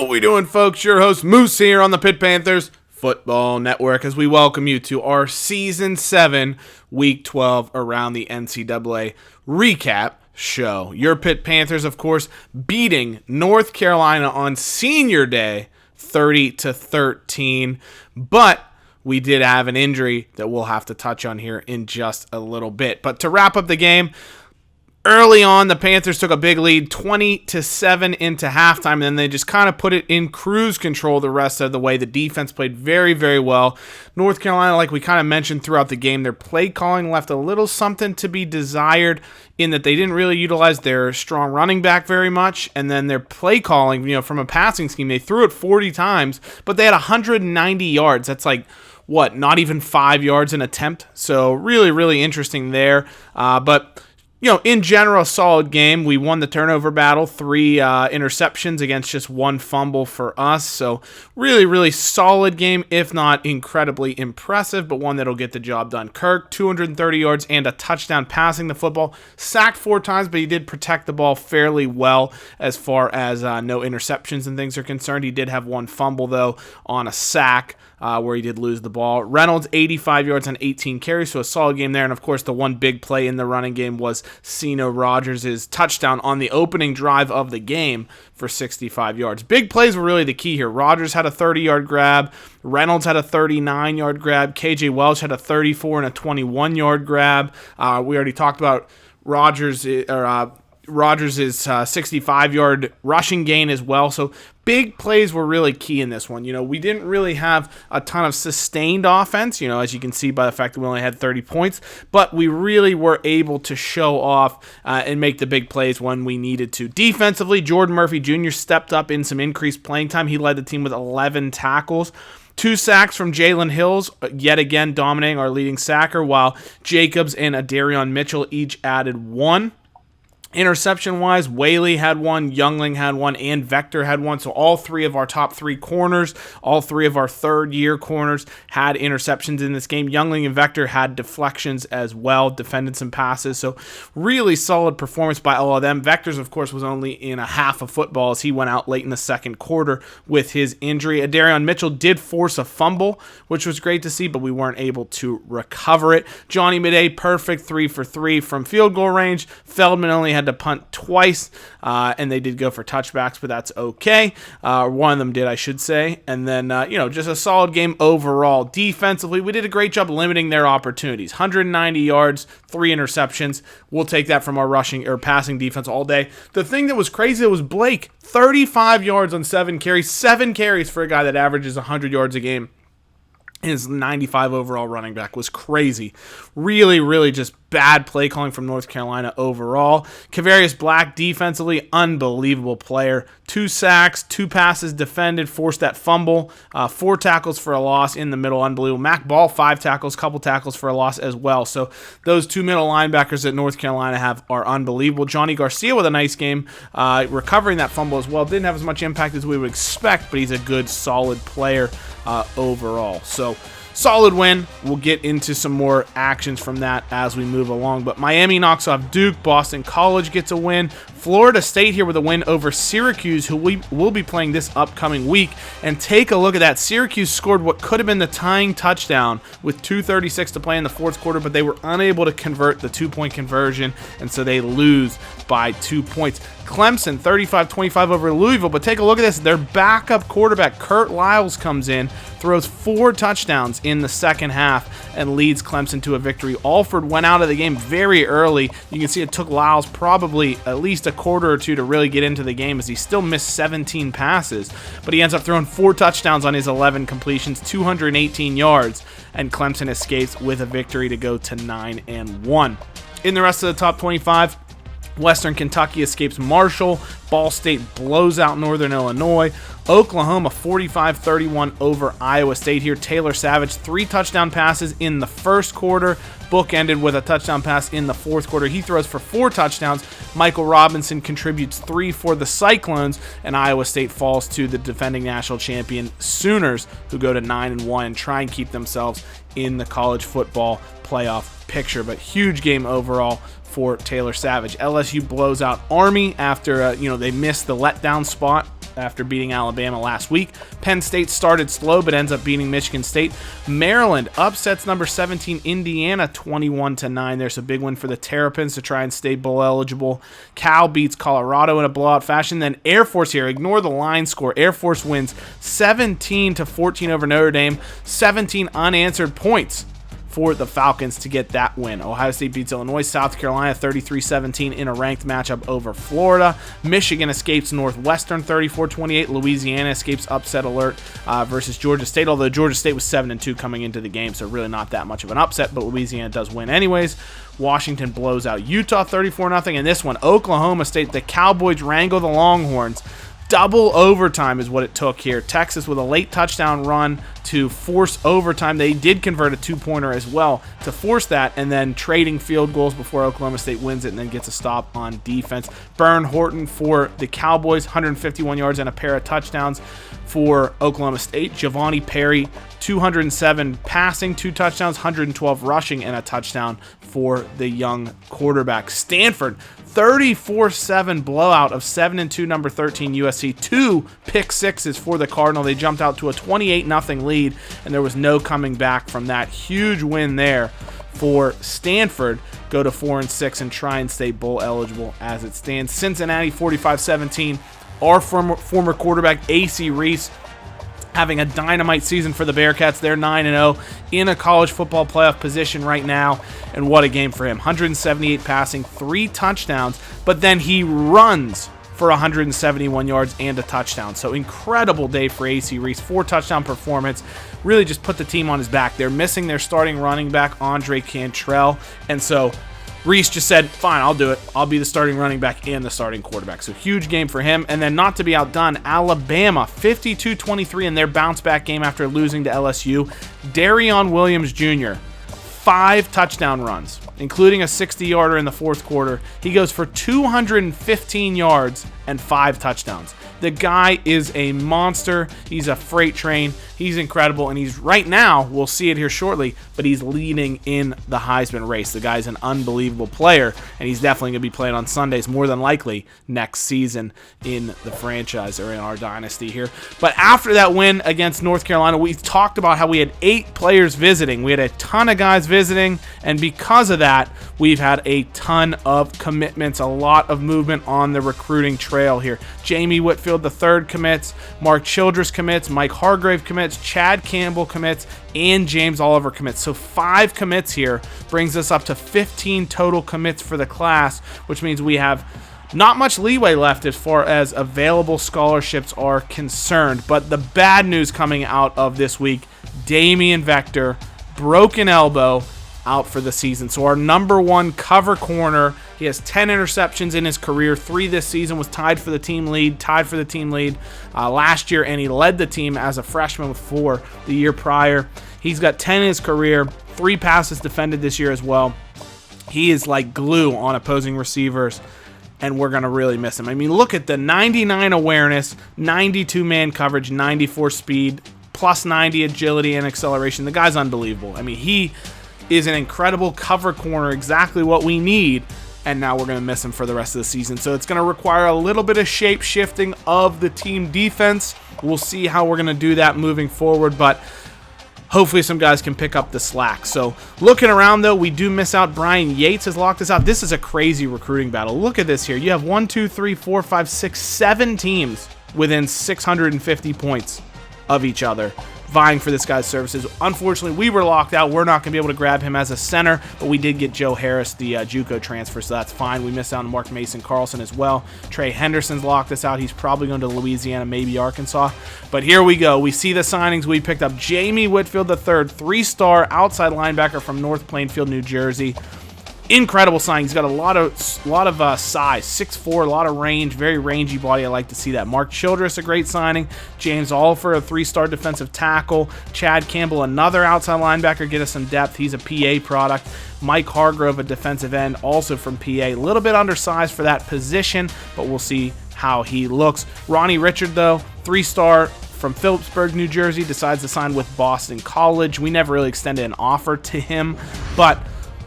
How we doing, folks? Your host Moose here on the Pitt Panthers Football Network as we welcome you to our Season 7, Week 12 around the NCAA recap show. Your Pitt Panthers, of course, beating North Carolina on Senior Day 30-13, but we did have an injury that we'll have to touch on here in just a little bit. But to wrap up the game, early on, the Panthers took a big lead, 20-7 into halftime, and then they just kind of put it in cruise control the rest of the way. The defense played very, very well. North Carolina, like we kind of mentioned throughout the game, their play calling left a little something to be desired in that they didn't really utilize their strong running back very much, and then their play calling, from a passing scheme, they threw it 40 times, but they had 190 yards. That's like, not even 5 yards an attempt. So really, really interesting there. But in general, a solid game. We won the turnover battle, 3 interceptions against just 1 fumble for us. So really, really solid game, if not incredibly impressive, but one that'll get the job done. Kirk, 230 yards and a touchdown passing the football. Sacked 4 times, but he did protect the ball fairly well as far as no interceptions and things are concerned. He did have 1 fumble, though, on a sack. Where he did lose the ball. Reynolds, 85 yards on 18 carries, so a solid game there. And, of course, the one big play in the running game was Ceno Rogers' touchdown on the opening drive of the game for 65 yards. Big plays were really the key here. Rogers had a 30-yard grab. Reynolds had a 39-yard grab. KJ Welch had a 34 and a 21-yard grab. We already talked about Rogers' 65-yard rushing gain as well. So big plays were really key in this one. We didn't really have a ton of sustained offense, as you can see by the fact that we only had 30 points, but we really were able to show off and make the big plays when we needed to. Defensively, Jordan Murphy Jr. stepped up in some increased playing time. He led the team with 11 tackles. 2 sacks from Jalen Hills, yet again dominating our leading sacker, while Jacobs and Adarion Mitchell each added 1. Interception-wise, Whaley had 1, Youngling had 1, and Vector had 1. So all 3 of our top 3 corners, all 3 of our third-year corners had interceptions in this game. Youngling and Vector had deflections as well, defended some passes. So really solid performance by all of them. Vector's, of course, was only in a half of football as he went out late in the second quarter with his injury. Adarion Mitchell did force a fumble, which was great to see, but we weren't able to recover it. Johnny Midday, perfect 3 for 3 from field goal range. Feldman only had to punt twice, and they did go for touchbacks, but that's okay. One of them did, I should say. And then, just a solid game overall. Defensively, we did a great job limiting their opportunities. 190 yards, 3 interceptions. We'll take that from our rushing or passing defense all day. The thing that was crazy was Blake, 35 yards on 7 carries. 7 carries for a guy that averages 100 yards a game. His 95 overall running back was crazy. Really, really just bad play calling from North Carolina overall. Kavarius Black defensively, unbelievable player. 2 sacks, 2 passes defended, forced that fumble, 4 tackles for a loss in the middle, unbelievable. Mac Ball, 5 tackles, couple tackles for a loss as well. So those 2 middle linebackers that North Carolina have are unbelievable. Johnny Garcia with a nice game, recovering that fumble as well. Didn't have as much impact as we would expect, but he's a good, solid player overall. So solid win. We'll get into some more actions from that as we move along. But Miami knocks off Duke. Boston College gets a win. Florida State here with a win over Syracuse, who we will be playing this upcoming week. And take a look at that. Syracuse scored what could have been the tying touchdown with 2:36 to play in the fourth quarter, but they were unable to convert the 2-point conversion, and so they lose by 2 points. Clemson, 35-25 over Louisville, but take a look at this. Their backup quarterback, Kurt Lyles, comes in, throws 4 touchdowns in the second half, and leads Clemson to a victory. Alford went out of the game very early. You can see it took Lyles probably at least a quarter or 2 to really get into the game, as he still missed 17 passes, but he ends up throwing 4 touchdowns on his 11 completions, 218 yards, and Clemson escapes with a victory to go to 9-1. In the rest of the top 25, Western Kentucky escapes Marshall. Ball State blows out Northern Illinois. Oklahoma 45-31 over Iowa State here. Taylor Savage, 3 touchdown passes in the first quarter. Book ended with a touchdown pass in the fourth quarter. He throws for 4 touchdowns. Michael Robinson contributes 3 for the Cyclones, and Iowa State falls to the defending national champion Sooners, who go to 9-1 and try and keep themselves in the college football playoff picture. But huge game overall for Taylor Savage. LSU blows out Army after they missed the letdown spot after beating Alabama last week. Penn State started slow but ends up beating Michigan State. Maryland upsets number 17 Indiana 21-9. There's a big win for the Terrapins to try and stay bowl eligible. Cal beats Colorado in a blowout fashion. Then Air Force here, ignore the line score. Air Force wins 17-14 over Notre Dame. 17 unanswered points for the Falcons to get that win. Ohio State beats Illinois. South Carolina 33-17 in a ranked matchup over Florida. Michigan escapes Northwestern 34-28. Louisiana escapes upset alert versus Georgia State, although Georgia State was 7-2 coming into the game, so really not that much of an upset, but Louisiana does win anyways. Washington blows out Utah 34-0, and this one, Oklahoma State, the Cowboys wrangle the Longhorns. Double overtime is what it took here. Texas with a late touchdown run to force overtime. They did convert a two-pointer as well to force that, and then trading field goals before Oklahoma State wins it and then gets a stop on defense. Byrne Horton for the Cowboys, 151 yards and a pair of touchdowns for Oklahoma State. Javante Perry, 207 passing, 2 touchdowns, 112 rushing, and a touchdown for the young quarterback. Stanford, 34-7 blowout of 7-2 number 13 USC. 2 pick sixes for the Cardinal. They jumped out to a 28-0 lead, and there was no coming back from that huge win there for Stanford. Go to 4-6 and try and stay bowl eligible as it stands. Cincinnati 45-17. Our former quarterback AC Reese having a dynamite season for the Bearcats. They're 9-0 in a college football playoff position right now, and what a game for him. 178 passing, 3 touchdowns, but then he runs for 171 yards and a touchdown. So incredible day for AC Reese. 4 touchdown performance. Really just put the team on his back. They're missing their starting running back, Andre Cantrell, and so Reese just said, fine, I'll do it. I'll be the starting running back and the starting quarterback. So huge game for him. And then not to be outdone, Alabama 52-23 in their bounce back game after losing to LSU. Darion Williams Jr., 5 touchdown runs, including a 60-yarder in the fourth quarter. He goes for 215 yards and 5 touchdowns. The guy is a monster. He's a freight train. He's incredible, and he's right now, we'll see it here shortly, but he's leading in the Heisman race. The guy's an unbelievable player, and he's definitely going to be playing on Sundays more than likely next season in the franchise or in our dynasty here. But after that win against North Carolina, we talked about how we had 8 players visiting. We had a ton of guys visiting, and because of that, we've had a ton of commitments, a lot of movement on the recruiting trail here. Jamie Whitfield III commits, Mark Childress commits, Mike Hargrave commits, Chad Campbell commits, and James Oliver commits. So 5 commits here brings us up to 15 total commits for the class, which means we have not much leeway left as far as available scholarships are concerned. But the bad news coming out of this week, Damian Vector, broken elbow, out for the season. So our number 1 cover corner, he has 10 interceptions in his career. 3 this season, was tied for the team lead last year, and he led the team as a freshman with 4 the year prior. He's got 10 in his career, 3 passes defended this year as well. He is like glue on opposing receivers, and we're going to really miss him. I mean, look at the 99 awareness, 92 man coverage, 94 speed, plus 90 agility and acceleration. The guy's unbelievable. I mean, he is an incredible cover corner, exactly what we need, and now we're going to miss him for the rest of the season. So it's going to require a little bit of shape shifting of the team defense. We'll see how we're going to do that moving forward, but hopefully some guys can pick up the slack. So looking around, though, we do miss out. Brian Yates has locked us out. This is a crazy recruiting battle. Look at this here. You have 7 teams within 650 points of each other, vying for this guy's services. Unfortunately, we were locked out. We're not going to be able to grab him as a center, but we did get Joe Harris, the JUCO transfer, so that's fine. We missed out on Mark Mason Carlson as well. Trey Henderson's locked us out. He's probably going to Louisiana, maybe Arkansas. But here we go. We see the signings. We picked up Jamie Whitfield III, 3-star outside linebacker from North Plainfield, New Jersey. Incredible signing. He's got a lot of size, 6'4", a lot of range, very rangy body. I like to see that. Mark Childress, a great signing. James Oliver, a 3-star defensive tackle. Chad Campbell, another outside linebacker, get us some depth. He's a PA product. Mike Hargrove, a defensive end, also from PA. A little bit undersized for that position, but we'll see how he looks. Ronnie Richard, though, 3-star from Phillipsburg, New Jersey, decides to sign with Boston College. We never really extended an offer to him, but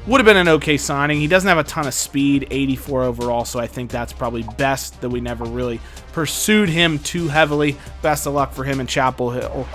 would have been an okay signing. He doesn't have a ton of speed, 84 overall, so I think that's probably best that we never really pursued him too heavily. Best of luck for him in Chapel Hill,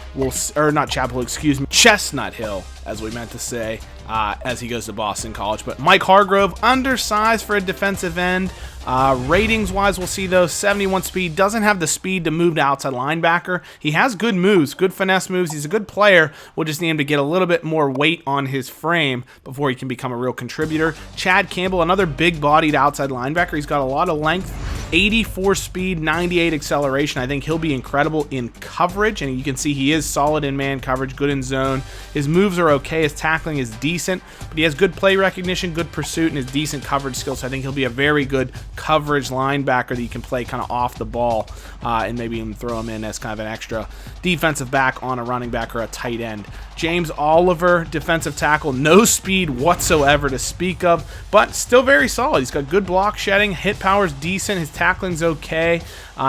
or not Chapel Hill, excuse me, Chestnut Hill, as we meant to say, as he goes to Boston College. But Mike Hargrove, undersized for a defensive end. Ratings-wise, we'll see though, 71 speed, doesn't have the speed to move to outside linebacker. He has good moves, good finesse moves. He's a good player. We'll just need him to get a little bit more weight on his frame before he can become a real contributor. Chad Campbell, another big-bodied outside linebacker. He's got a lot of length, 84 speed, 98 acceleration. I think he'll be incredible in coverage, and you can see he is solid in man coverage, good in zone. His moves are okay. His tackling is decent, but he has good play recognition, good pursuit, and his decent coverage skills. So I think he'll be a very good coverage linebacker that you can play kind of off the ball, and maybe even throw him in as kind of an extra defensive back on a running back or a tight end. James Oliver, defensive tackle, no speed whatsoever to speak of, but still very solid. He's got good block shedding, hit power's decent, his tackling's okay,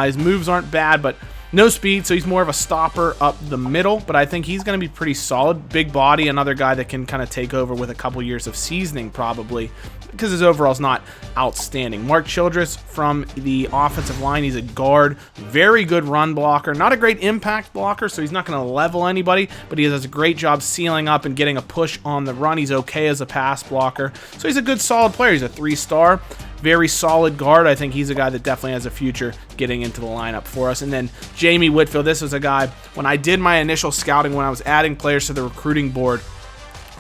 his moves aren't bad, but no speed, so he's more of a stopper up the middle, but I think he's going to be pretty solid. Big body, another guy that can kind of take over with a couple years of seasoning probably, because his overall's not outstanding. Mark Childress from the offensive line, he's a guard, very good run blocker, not a great impact blocker, so he's not going to level anybody, but he does a great job sealing up and getting a push on the run. He's okay as a pass blocker, so he's a good solid player. He's a 3-star. Very solid guard. I think he's a guy that definitely has a future getting into the lineup for us. And then Jamie Whitfield, this was a guy, when I did my initial scouting, when I was adding players to the recruiting board,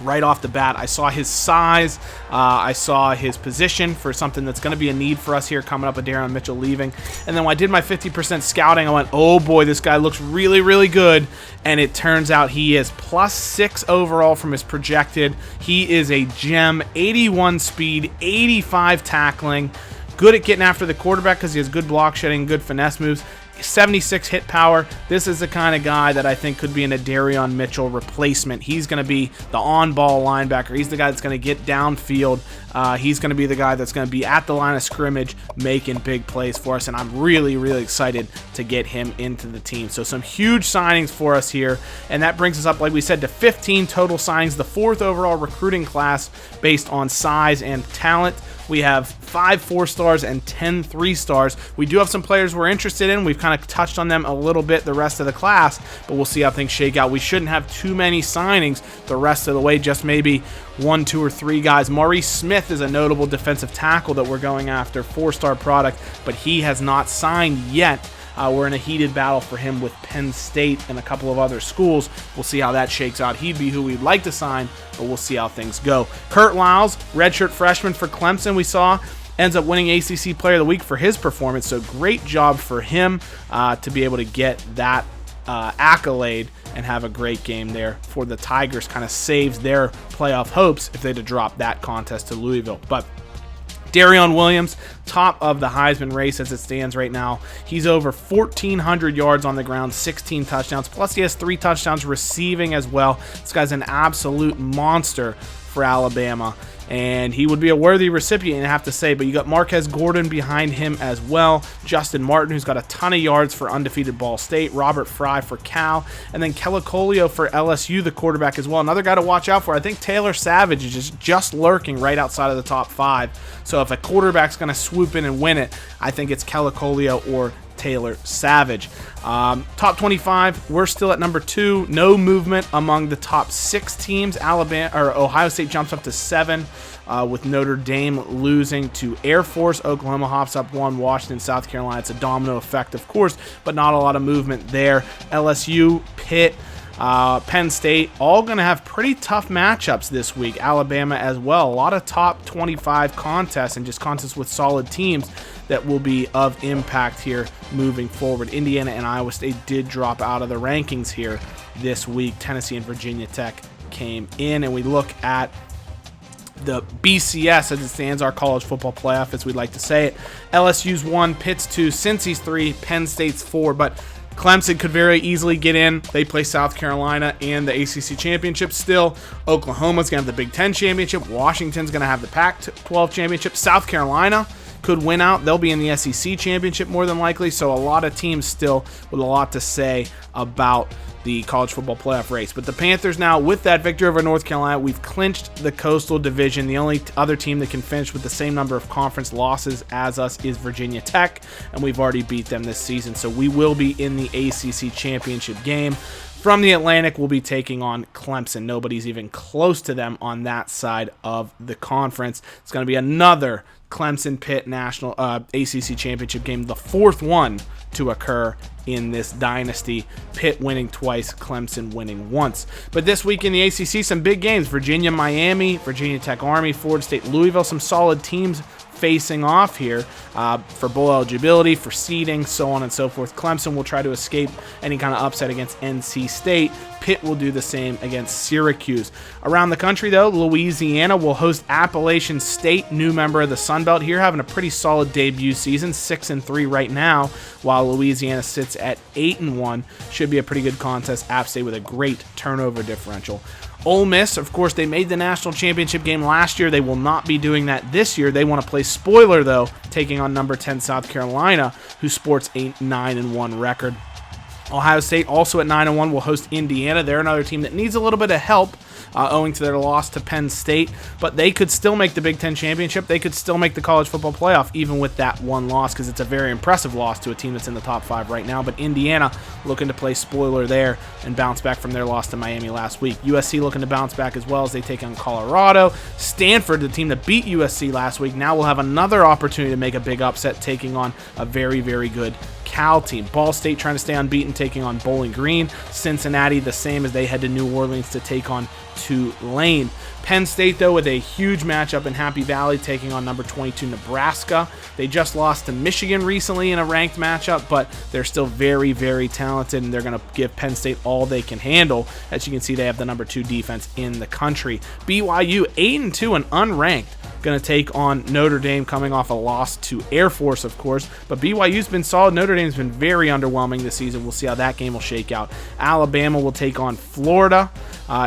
right off the bat, I saw his size, I saw his position for something that's going to be a need for us here coming up with Darren Mitchell leaving. And then when I did my 50% scouting, I went, oh boy, this guy looks really, really good. And it turns out he is +6 overall from his projected. He is a gem, 81 speed, 85 tackling, good at getting after the quarterback because he has good block shedding, good finesse moves. 76 hit power. This is the kind of guy that I think could be an Adarion Mitchell replacement. He's going to be the on-ball linebacker. He's the guy that's going to get downfield. He's going to be the guy that's going to be at the line of scrimmage making big plays for us, and I'm really, really excited to get him into the team. So some huge signings for us here, and that brings us up, like we said, to 15 total signings, the 4th overall recruiting class based on size and talent. We have 5 4-stars and 10 3-stars. We do have some players we're interested in. We've kind of touched on them a little bit the rest of the class, but we'll see how things shake out. We shouldn't have too many signings the rest of the way, just maybe 1, 2, or 3 guys. Maurice Smith is a notable defensive tackle that we're going after, 4-star product, but he has not signed yet. We're in a heated battle for him with Penn State and a couple of other schools. We'll see how that shakes out. He'd be who we'd like to sign, but we'll see how things go. Kurt Lyles, redshirt freshman for Clemson, we saw, ends up winning ACC Player of the Week for his performance, so great job for him to be able to get that accolade and have a great game there for the Tigers. Kind of saves their playoff hopes if they'd have dropped that contest to Louisville. But Darion Williams, top of the Heisman race as it stands right now. He's over 1,400 yards on the ground, 16 touchdowns, plus he has 3 touchdowns receiving as well. This guy's an absolute monster for Alabama, and he would be a worthy recipient, I have to say. But you got Marquez Gordon behind him as well, Justin Martin, who's got a ton of yards for undefeated Ball State, Robert Fry for Cal, and then Kelakolio for LSU, the quarterback as well. Another guy to watch out for. I think Taylor Savage is just lurking right outside of the top 5. So if a quarterback's going to swoop in and win it, I think it's Kelakolio or Taylor Savage. Top 25, we're still at number 2. No movement among the top 6 teams. Ohio State jumps up to 7 with Notre Dame losing to Air Force. Oklahoma hops up 1. Washington, South Carolina. It's a domino effect, of course, but not a lot of movement there. LSU, Pitt, Penn State, all going to have pretty tough matchups this week. Alabama as well. A lot of top 25 contests and just contests with solid teams that will be of impact here moving forward. Indiana and Iowa State did drop out of the rankings here this week. Tennessee and Virginia Tech came in, and we look at the BCS as it stands, our college football playoff, as we'd like to say it. LSU's 1, Pitt's 2, Cincy's 3, Penn State's 4, but Clemson could very easily get in. They play South Carolina and the ACC championship still. Oklahoma's going to have the Big Ten championship. Washington's going to have the Pac-12 championship. South Carolina could win out. They'll be in the SEC championship more than likely, so a lot of teams still with a lot to say about the college football playoff race. But the Panthers now, with that victory over North Carolina, we've clinched the Coastal Division. The only other team that can finish with the same number of conference losses as us is Virginia Tech, and we've already beat them this season. So we will be in the ACC championship game. From the Atlantic, we'll be taking on Clemson. Nobody's even close to them on that side of the conference. It's going to be another Clemson-Pitt National ACC Championship game, the fourth one to occur in this dynasty. Pitt winning twice, Clemson winning once. But this week in the ACC, some big games. Virginia-Miami, Virginia Tech Army, Florida State-Louisville, some solid teams facing off here for bowl eligibility, for seeding, so on and so forth. Clemson will try to escape any kind of upset against NC State. Pitt will do the same against Syracuse. Around the country, though, Louisiana will host Appalachian State, new member of the Sun Belt here, having a pretty solid debut season, 6-3 right now, while Louisiana sits at 8-1. Should be a pretty good contest. App State with a great turnover differential. Ole Miss, of course, they made the national championship game last year. They will not be doing that this year. They want to play spoiler, though, taking on number 10 South Carolina, who sports a 9-1 record. Ohio State, also at 9-1, will host Indiana. They're another team that needs a little bit of help owing to their loss to Penn State, but they could still make the Big Ten championship. They could still make the college football playoff, even with that one loss, because it's a very impressive loss to a team that's in the top 5 right now. But Indiana looking to play spoiler there and bounce back from their loss to Miami last week. USC looking to bounce back as well as they take on Colorado. Stanford, the team that beat USC last week, now will have another opportunity to make a big upset, taking on a very, very good Cal team. Ball State trying to stay unbeaten, taking on Bowling Green. Cincinnati, the same as they head to New Orleans to take on Tulane. Penn State, though, with a huge matchup in Happy Valley, taking on number 22 Nebraska. They just lost to Michigan recently in a ranked matchup, but they're still very, very talented, and they're going to give Penn State all they can handle. As you can see, they have the number 2 defense in the country. BYU, 8-2 and unranked, going to take on Notre Dame, coming off a loss to Air Force, of course. But BYU's been solid. Notre Dame's been very underwhelming this season. We'll see how that game will shake out. Alabama will take on Florida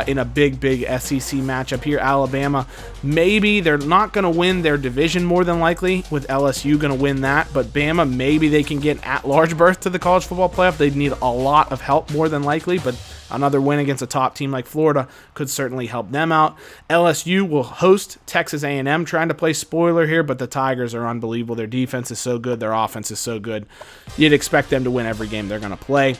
in a big, big SEC matchup here. Alabama, maybe they're not going to win their division more than likely, with LSU going to win that. But Bama, maybe they can get at-large berth to the college football playoff. They'd need a lot of help more than likely, but another win against a top team like Florida could certainly help them out. LSU will host Texas A&M, trying to play spoiler here, but the Tigers are unbelievable. Their defense is so good. Their offense is so good. You'd expect them to win every game they're going to play.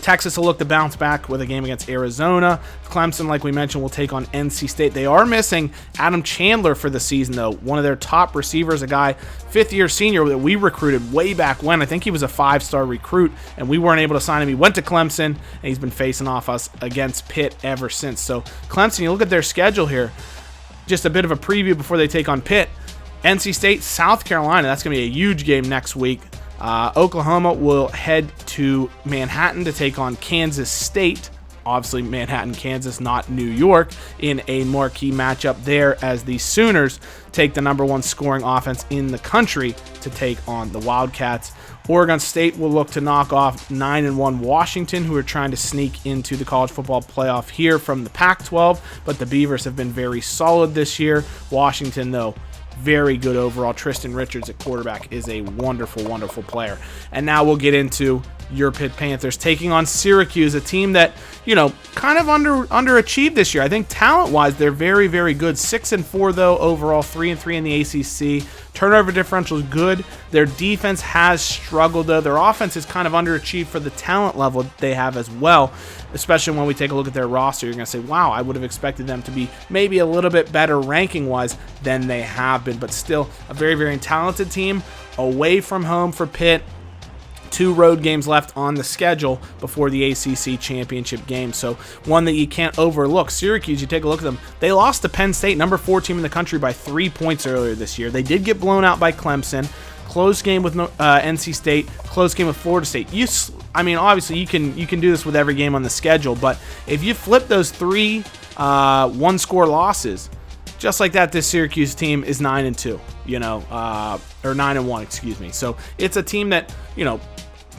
Texas will look to bounce back with a game against Arizona. Clemson, like we mentioned, will take on NC State. They are missing Adam Chandler for the season, though. One of their top receivers, a guy, fifth-year senior that we recruited way back when. I think he was a 5-star recruit, and we weren't able to sign him. He went to Clemson, and he's been facing off us against Pitt ever since. So Clemson, you look at their schedule here, just a bit of a preview before they take on Pitt. NC State, South Carolina, that's going to be a huge game next week. Oklahoma will head to Manhattan to take on Kansas State. Obviously, Manhattan, Kansas, not New York, in a marquee matchup there as the Sooners take the number 1 scoring offense in the country to take on the Wildcats. Oregon State will look to knock off 9-1 Washington, who are trying to sneak into the college football playoff here from the Pac-12, but the Beavers have been very solid this year. Washington, though, very good overall. Tristan Richards at quarterback is a wonderful, wonderful player. And now we'll get into your Pitt Panthers taking on Syracuse, a team that, kind of underachieved this year. I think talent-wise, they're very, very good. 6-4, though, overall, 3-3 in the ACC. Turnover differential is good. Their defense has struggled, though. Their offense is kind of underachieved for the talent level they have as well, especially when we take a look at their roster. You're going to say, wow, I would have expected them to be maybe a little bit better ranking-wise than they have been, but still a very, very talented team away from home for Pitt. 2 road games left on the schedule before the ACC championship game, so one that you can't overlook. Syracuse, you take a look at them. They lost to Penn State, number 4 team in the country, by 3 points earlier this year. They did get blown out by Clemson. Close game with NC State. Close game with Florida State. Obviously you can do this with every game on the schedule, but if you flip those 3 one-score losses, just like that, this Syracuse team is 9-2, or 9-1, excuse me. So it's a team that,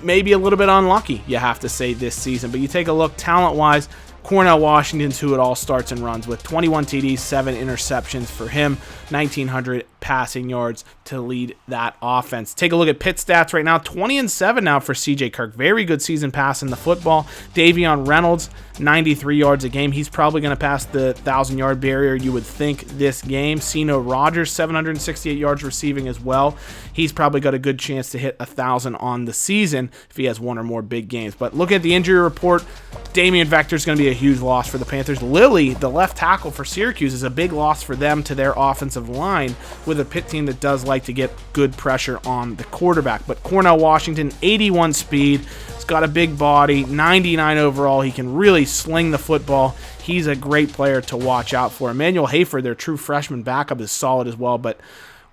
maybe a little bit unlucky, you have to say, this season. But you take a look talent-wise, Cornell Washington's who it all starts and runs with. 21 TDs, 7 interceptions for him, 1,900 passing yards to lead that offense. Take a look at Pitt stats right now. 20-7 now for CJ Kirk. Very good season passing the football. Davion Reynolds, 93 yards a game. He's probably going to pass the 1,000-yard barrier, you would think, this game. Ceno Rogers, 768 yards receiving as well. He's probably got a good chance to hit 1,000 on the season if he has one or more big games. But look at the injury report. Damian Vector is going to be a huge loss for the Panthers. Lilly, the left tackle for Syracuse, is a big loss for them to their offensive line with a Pitt team that does like to get good pressure on the quarterback. But Cornell Washington, 81 speed. He's got a big body, 99 overall. He can really sling the football. He's a great player to watch out for. Emmanuel Hafer, their true freshman backup, is solid as well. But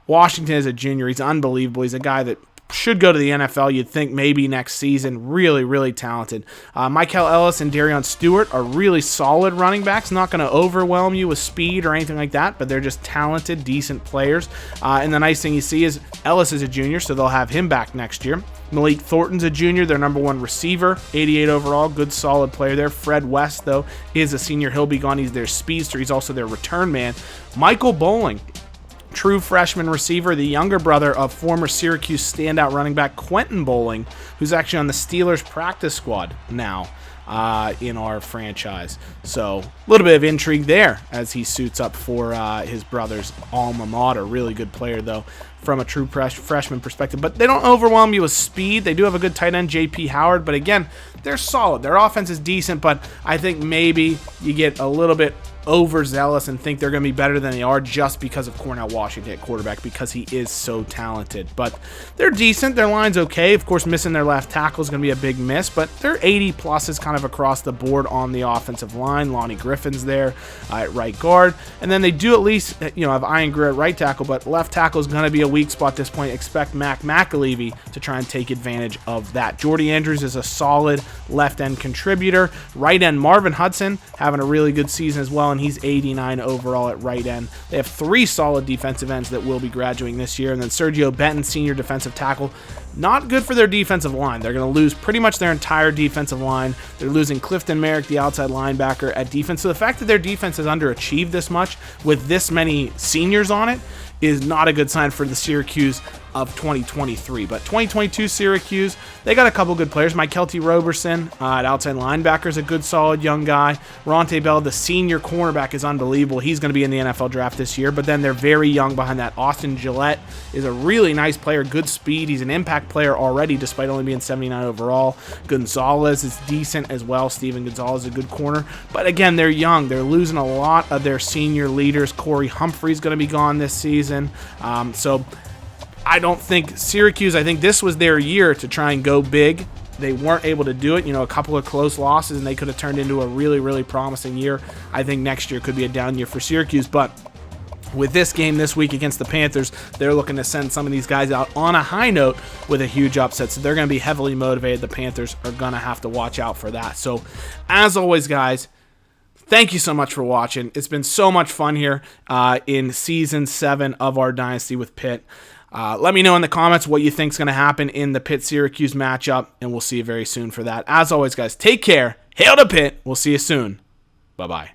Washington is a junior. He's unbelievable. He's a guy that should go to the NFL, you'd think maybe next season. Really, really talented. Michael Ellis and Darion Stewart are really solid running backs. Not going to overwhelm you with speed or anything like that, but they're just talented, decent players. And the nice thing you see is Ellis is a junior, so they'll have him back next year. Malik Thornton's a junior, their number 1 receiver, 88 overall, good solid player there. Fred West, though, is a senior. He'll be gone. He's their speedster. He's also their return man. Michael Bowling, true freshman receiver, the younger brother of former Syracuse standout running back Quentin Bowling, who's actually on the Steelers practice squad now in our franchise. So a little bit of intrigue there as he suits up for his brother's alma mater. Really good player, though, from a true freshman perspective. But they don't overwhelm you with speed. They do have a good tight end, J.P. Howard. But again, they're solid. Their offense is decent, but I think maybe you get a little bit overzealous and think they're going to be better than they are just because of Cornell Washington at quarterback, because he is so talented. But they're decent. Their line's okay. Of course, missing their left tackle is going to be a big miss, but they're 80 pluses kind of across the board on the offensive line. Lonnie Griffin's there at right guard. And then they do at least, have Ian Greer at right tackle, but left tackle is going to be a weak spot at this point. Expect Mac McAlevey to try and take advantage of that. Jordy Andrews is a solid left end contributor. Right end Marvin Hudson having a really good season as well, and he's 89 overall at right end. They have 3 solid defensive ends that will be graduating this year. And then Sergio Benton, senior defensive tackle. Not good for their defensive line. They're going to lose pretty much their entire defensive line. They're losing Clifton Merrick, the outside linebacker, at defense. So the fact that their defense has underachieved this much with this many seniors on it is not a good sign for the Syracuse of 2023. But 2022 Syracuse, they got a couple good players. Mykelti Roberson at outside linebacker is a good, solid young guy. Ronte Bell, the senior cornerback, is unbelievable. He's going to be in the NFL draft this year. But then they're very young behind that. Austin Gillette is a really nice player, good speed. He's an impact player already, despite only being 79 overall. Gonzalez is decent as well. Steven Gonzalez is a good corner. But again, they're young. They're losing a lot of their senior leaders. Corey Humphrey's going to be gone this season. So I don't think Syracuse, I think this was their year to try and go big. They weren't able to do it. A couple of close losses, and they could have turned into a really, really promising year. I think next year could be a down year for Syracuse, but with this game this week against the Panthers, they're looking to send some of these guys out on a high note with a huge upset. So they're going to be heavily motivated. The Panthers are going to have to watch out for that. So as always, guys, thank you so much for watching. It's been so much fun here in Season 7 of our Dynasty with Pitt. Let me know in the comments what you think is going to happen in the Pitt-Syracuse matchup, and we'll see you very soon for that. As always, guys, take care. Hail to Pitt. We'll see you soon. Bye-bye.